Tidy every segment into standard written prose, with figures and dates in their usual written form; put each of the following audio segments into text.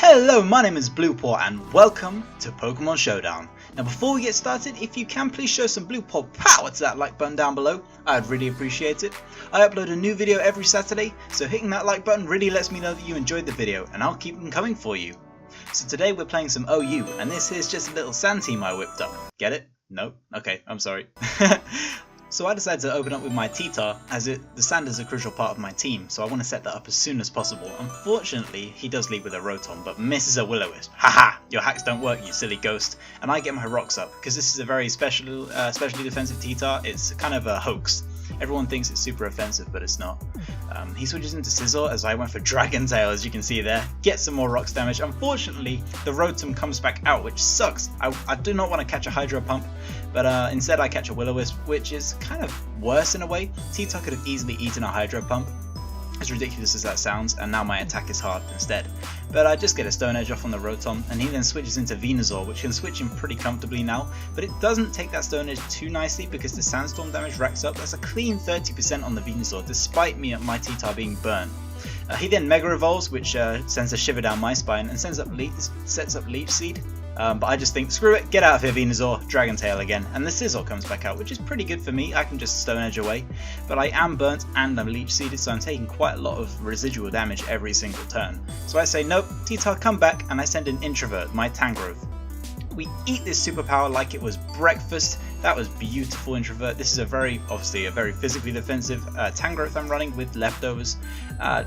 Hello, my name is Bluepaw and welcome to Pokemon Showdown. Now before we get started, if you can please show some Bluepaw power to that like button down below, I'd really appreciate it. I upload a new video every Saturday, so hitting that like button really lets me know that you enjoyed the video and I'll keep them coming for you. So today we're playing some OU and this is just a little sand team I whipped up. Get it? No? Okay, I'm sorry. So I decided to open up with my T-Tar, as the sand is a crucial part of my team, so I want to set that up as soon as possible. Unfortunately, he does lead with a Rotom, but misses a Will-O-Wisp. Haha! Your hacks don't work, you silly ghost. And I get my rocks up, because this is a very specially defensive T-Tar. It's kind of a hoax. Everyone thinks it's super offensive, but it's not. He switches into Scizor as I went for Dragon Tail, as you can see there. Gets some more rocks damage. Unfortunately, the Rotom comes back out, which sucks. I do not want to catch a Hydro Pump, but instead I catch a Will-O-Wisp, which is kind of worse in a way. T-Tar could have easily eaten a Hydro Pump, as ridiculous as that sounds, and now my attack is hard instead. But I just get a Stone Edge off on the Rotom, and he then switches into Venusaur, which can switch him pretty comfortably now, but it doesn't take that Stone Edge too nicely because the Sandstorm damage racks up. That's a clean 30% on the Venusaur, despite my T-Tar being burned. He then Mega Evolves, which sends a shiver down my spine and sets up Leech Seed. But I just think, screw it, get out of here Venusaur, Dragon Tail again, and the Scizor comes back out, which is pretty good for me. I can just Stone Edge away, but I am burnt and I'm Leech Seeded, so I'm taking quite a lot of residual damage every single turn. So I say, nope, T-Tar come back, and I send an Introvert, my Tangrowth. We eat this superpower like it was breakfast. That was beautiful, Introvert. This is obviously a very physically defensive Tangrowth I'm running with leftovers.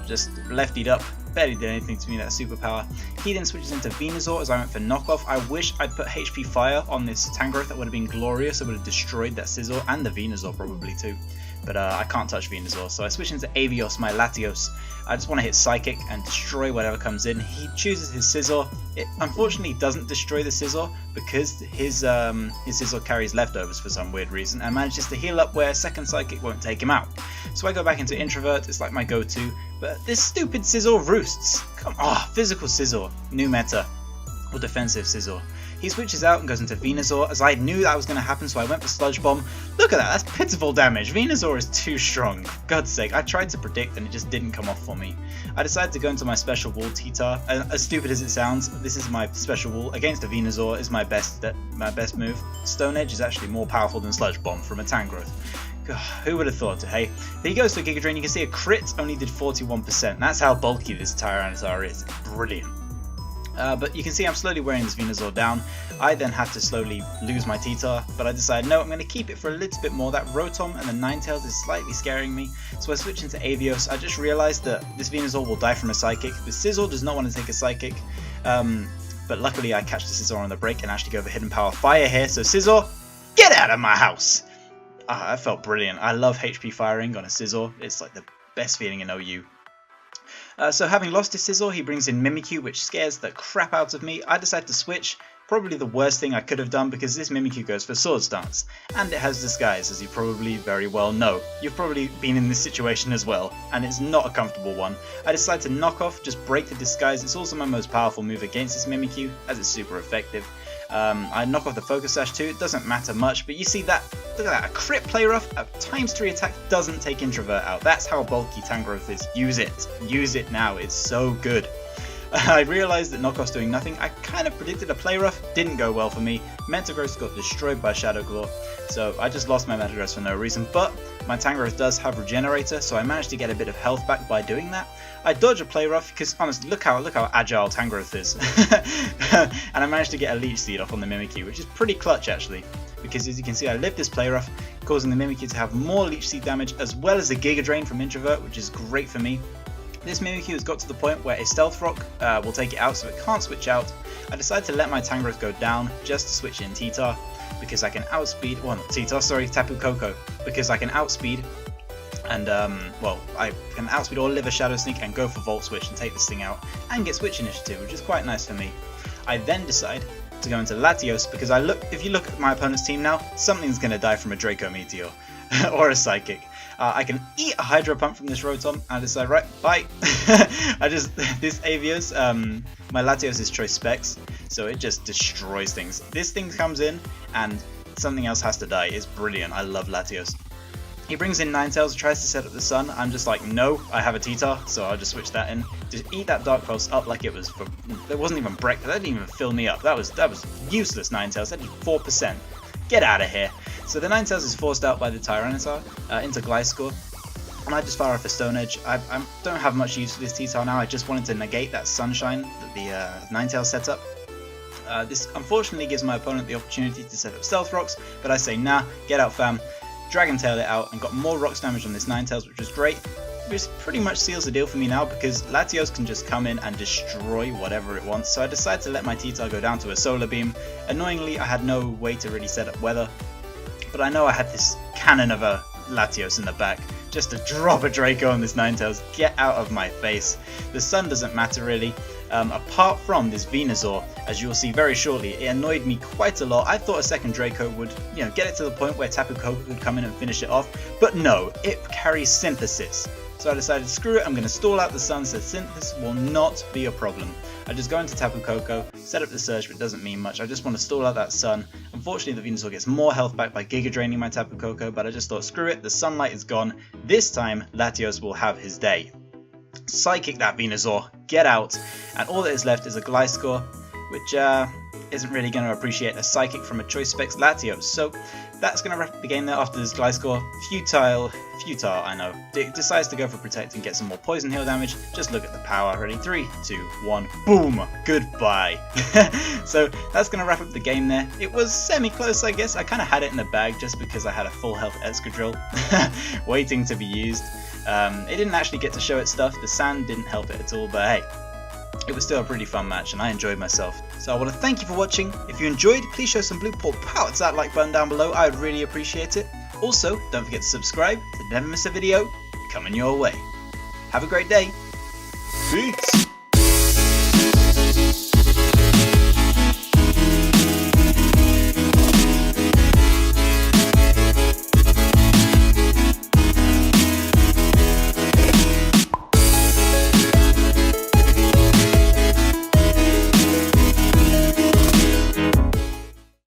Just leftied up. Barely did anything to me, that superpower. He then switches into Venusaur as I went for knockoff. I wish I'd put HP Fire on this Tangrowth. That would have been glorious. It would have destroyed that Scizor and the Venusaur probably too. But I can't touch Venusaur, so I switch into Avios, my Latios. I just want to hit Psychic and destroy whatever comes in. He chooses his Scizor. It unfortunately doesn't destroy the Scizor because his Scizor carries leftovers for some weird reason and manages to heal up where second Psychic won't take him out. So I go back into Introvert. It's like my go-to. But this stupid Scizor roosts. Come on, physical Scizor, new meta, or defensive Scizor. He switches out and goes into Venusaur, as I knew that was going to happen, so I went for Sludge Bomb. Look at that, that's pitiful damage. Venusaur is too strong. For God's sake, I tried to predict and it just didn't come off for me. I decided to go into my Special Wall T-Tar. As stupid as it sounds, this is my Special Wall against a Venusaur is my best move. Stone Edge is actually more powerful than Sludge Bomb from a Tangrowth. God, who would have thought it, hey? He goes to a Giga Drain, you can see a crit only did 41%. That's how bulky this Tyranitar is. Brilliant. But you can see I'm slowly wearing this Venusaur down. I then have to slowly lose my T-Tar, but I decide no, I'm going to keep it for a little bit more. That Rotom and the Ninetales is slightly scaring me, so I switch into Avios. I just realised that this Venusaur will die from a Psychic. The Scizor does not want to take a Psychic, but luckily I catch the Scizor on the break and actually go for Hidden Power Fire here. So Scizor, get out of my house! That felt brilliant. I love HP firing on a Scizor. It's like the best feeling in OU. So having lost his Scizor, he brings in Mimikyu, which scares the crap out of me. I decide to switch. Probably the worst thing I could have done because this Mimikyu goes for Swords Dance. And it has Disguise, as you probably very well know. You've probably been in this situation as well, and it's not a comfortable one. I decide to knock off, just break the Disguise. It's also my most powerful move against this Mimikyu, as it's super effective. I knock off the Focus Sash too, it doesn't matter much, but you see that, look at that, a crit Play Rough, a ×3 attack doesn't take Introvert out. That's how bulky Tangrowth is. Use it now, it's so good. I realised that knockoff's doing nothing. I kind of predicted a Play Rough, didn't go well for me. Metagross got destroyed by Shadow Claw, so I just lost my Metagross for no reason, but my Tangrowth does have Regenerator, so I managed to get a bit of health back by doing that. I dodge a Play Rough because honestly, look how agile Tangrowth is. And I managed to get a Leech Seed off on the Mimikyu, which is pretty clutch actually, because as you can see I live this Play Rough, causing the Mimikyu to have more Leech Seed damage as well as a Giga Drain from Introvert, which is great for me. This Mimikyu has got to the point where a Stealth Rock will take it out, so it can't switch out. I decided to let my Tangrowth go down just to switch in T-Tar, because I can outspeed, well not T-Tar, sorry, Tapu Koko, because I can outspeed and I can outspeed or live a Shadow Sneak and go for Volt Switch and take this thing out and get Switch Initiative, which is quite nice for me. I then decide to go into Latios because if you look at my opponent's team now, something's going to die from a Draco Meteor or a Psychic. I can eat a Hydro Pump from this Rotom. I decide, right, bye. This Avios, my Latios is Choice Specs, so it just destroys things. This thing comes in and something else has to die. It's brilliant. I love Latios. He brings in Ninetales, tries to set up the Sun. I'm just like, no, I have a T-Tar, so I'll just switch that in. Just eat that Dark Pulse up like it was for... It wasn't even breakfast. That didn't even fill me up. That was useless, Ninetales. That did 4%. Get out of here. So the Ninetales is forced out by the Tyranitar into Gliscor. And I just fire off a Stone Edge. I don't have much use for this T-Tar now. I just wanted to negate that Sunshine that the Ninetales set up. This unfortunately gives my opponent the opportunity to set up Stealth Rocks, but I say, nah, get out fam. Dragon Tailed it out and got more rocks damage on this Ninetales, which was great. Which pretty much seals the deal for me now because Latios can just come in and destroy whatever it wants. So I decided to let my T-Tar go down to a Solar Beam. Annoyingly, I had no way to really set up Weather, but I know I had this cannon of a Latios in the back. Just to drop a Draco on this Ninetales, get out of my face. The Sun doesn't matter really. Apart from this Venusaur, as you'll see very shortly, it annoyed me quite a lot. I thought a second Draco would, get it to the point where Tapu Koko could come in and finish it off, but no, it carries Synthesis. So I decided, screw it, I'm going to stall out the Sun so Synthesis will not be a problem. I just go into Tapu Koko, set up the Surge, but it doesn't mean much. I just want to stall out that Sun. Unfortunately, the Venusaur gets more health back by Giga Draining my Tapu Koko, but I just thought, screw it, the Sunlight is gone. This time, Latios will have his day. Psychic that Venusaur, get out, and all that is left is a Gliscor, which isn't really going to appreciate a Psychic from a Choice Specs Latios. So that's going to wrap up the game there after this Gliscor. Futile, I know. Decides to go for Protect and get some more Poison Heal damage. Just look at the power. Ready? 3, 2, 1, boom! Goodbye. So that's going to wrap up the game there. It was semi-close, I guess. I kind of had it in the bag just because I had a full health Excadrill waiting to be used. It didn't actually get to show its stuff. The sand didn't help it at all, but hey, it was still a pretty fun match and I enjoyed myself. So I want to thank you for watching. If you enjoyed, please show some Bluepaw power to that like button down below. I would really appreciate it. Also, don't forget to subscribe to never miss a video coming your way. Have a great day. Peace.